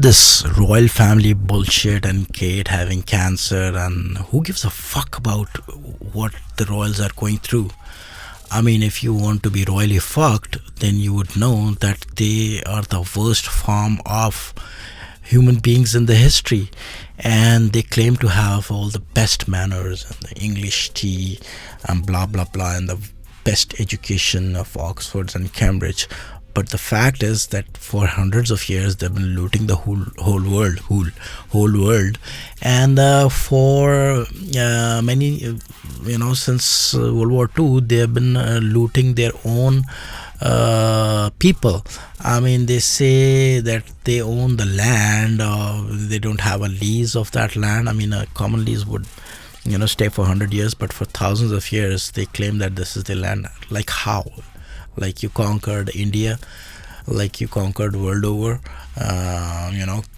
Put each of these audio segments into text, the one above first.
this royal family bullshit and Kate having cancer, and who gives a fuck about what the royals are going through? I mean, if you want to be royally fucked, then you would know that they are the worst form of human beings in the history, and they claim to have all the best manners and the English tea and blah blah blah and the best education of Oxford and Cambridge. But the fact is that for hundreds of years they've been looting the whole world, and for many, since World War II, they have been looting their own people. I mean, they say that they own the land, they don't have a lease of that land. I mean, a common lease would stay for 100 years, but for thousands of years they claim that this is their land. Like how? Like you conquered India, like you conquered world over,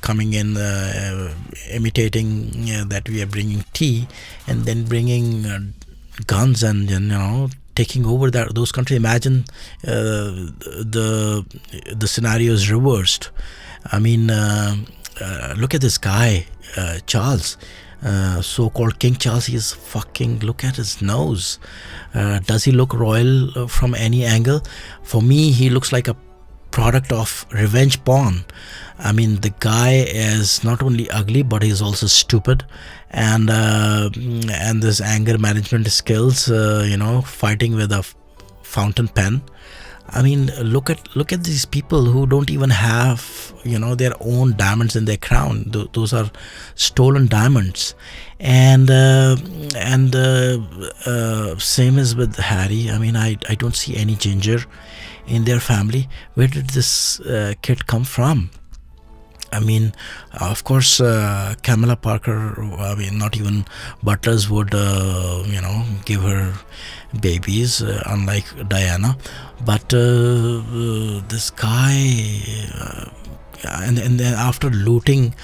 coming in, imitating that we are bringing tea, and then bringing guns and taking over those countries. Imagine the scenario is reversed. I mean, look at this guy, Charles. So-called King Charles. He's fucking, look at his nose. Does he look royal from any angle? For me, he looks like a product of revenge porn. I mean, the guy is not only ugly, but he's also stupid, and this anger management skills, fighting with a fountain pen. I mean, look at these people who don't even have their own diamonds in their crown. Those are stolen diamonds, and same as with Harry. I mean, I don't see any ginger in their family. Where did this kid come from? I mean, of course, Camilla Parker, I mean, not even butlers would, give her babies, unlike Diana. But this guy, and then after looting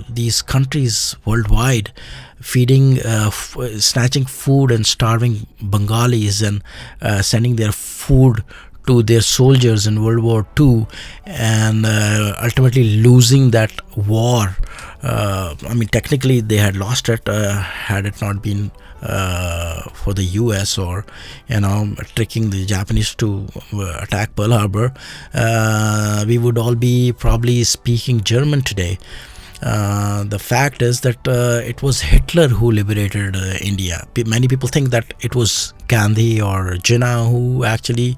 these countries worldwide, feeding, snatching food and starving Bengalis, and sending their food to their soldiers in World War II, and ultimately losing that war. I mean, technically they had lost it, had it not been for the US, or tricking the Japanese to attack Pearl Harbor. We would all be probably speaking German today. The fact is that it was Hitler who liberated India. Many people think that it was Gandhi or Jinnah who actually,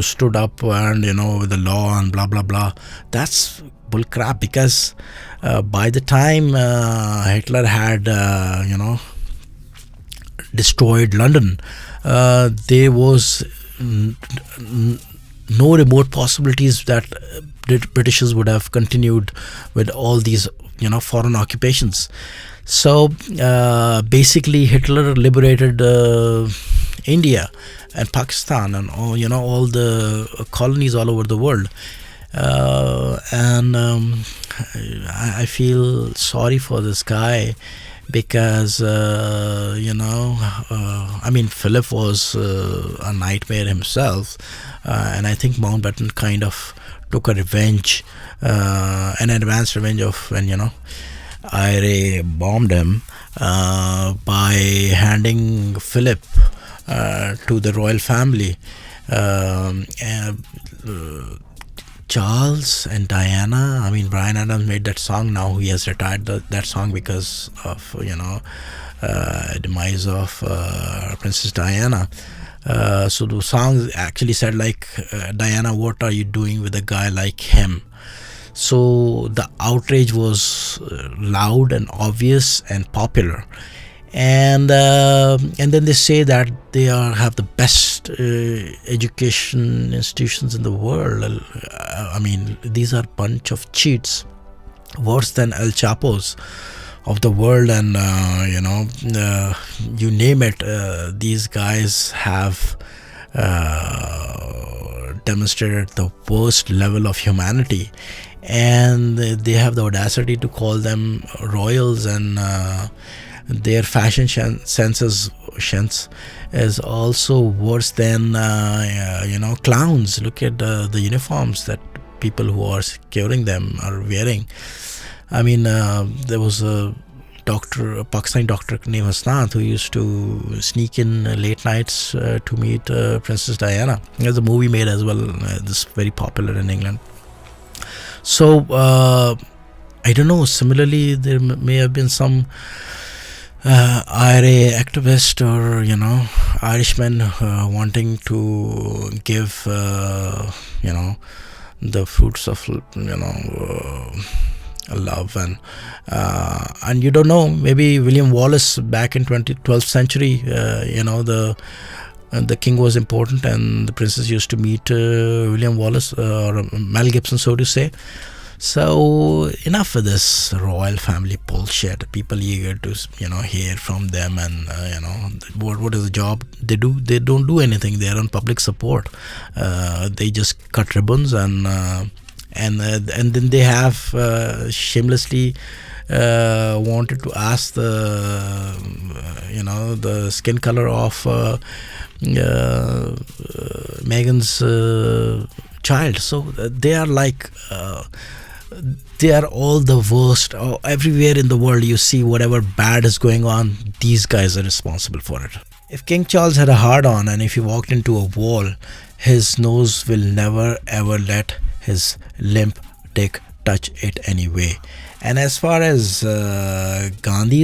stood up and with the law and blah blah blah. That's bullcrap, because by the time Hitler had destroyed London, there was no remote possibilities that Britishers would have continued with all these foreign occupations. So basically Hitler liberated India and Pakistan and all the colonies all over the world, and I feel sorry for this guy, because I mean, Philip was a nightmare himself, and I think Mountbatten kind of took a revenge, an advanced revenge of when IRA bombed him, by handing Philip to the royal family. Charles and Diana, I mean, Bryan Adams made that song. Now he has retired that song because of demise of Princess Diana. So the song actually said like, Diana, what are you doing with a guy like him? So the outrage was loud and obvious and popular, and then they say that they have the best education institutions in the world. I mean, these are a bunch of cheats, worse than El Chapo's of the world, and you name it. These guys have demonstrated the worst level of humanity, and they have the audacity to call them royals, and their fashion sense is also worse than clowns. Look at the uniforms that people who are securing them are wearing. I mean, there was a doctor, a Pakistani doctor named Hasnat, who used to sneak in late nights to meet Princess Diana. There's a movie made as well. This is very popular in England. So I don't know. Similarly, there may have been some IRA activist or Irishmen wanting to give the fruits of love, and you don't know, maybe William Wallace back in 12th century, the king was important and the princess used to meet William Wallace or Mel Gibson, so to say. So enough of this royal family bullshit. People eager to hear from them, and what is the job they do? They don't do anything. They are on public support. They just cut ribbons and then they have shamelessly wanted to ask the skin color of Meghan's child. So they are like they are all the worst. Everywhere in the world you see whatever bad is going on, these guys are responsible for it. If King Charles had a hard on and if he walked into a wall, his nose will never ever let his limp dick touch it anyway. And as far as Gandhi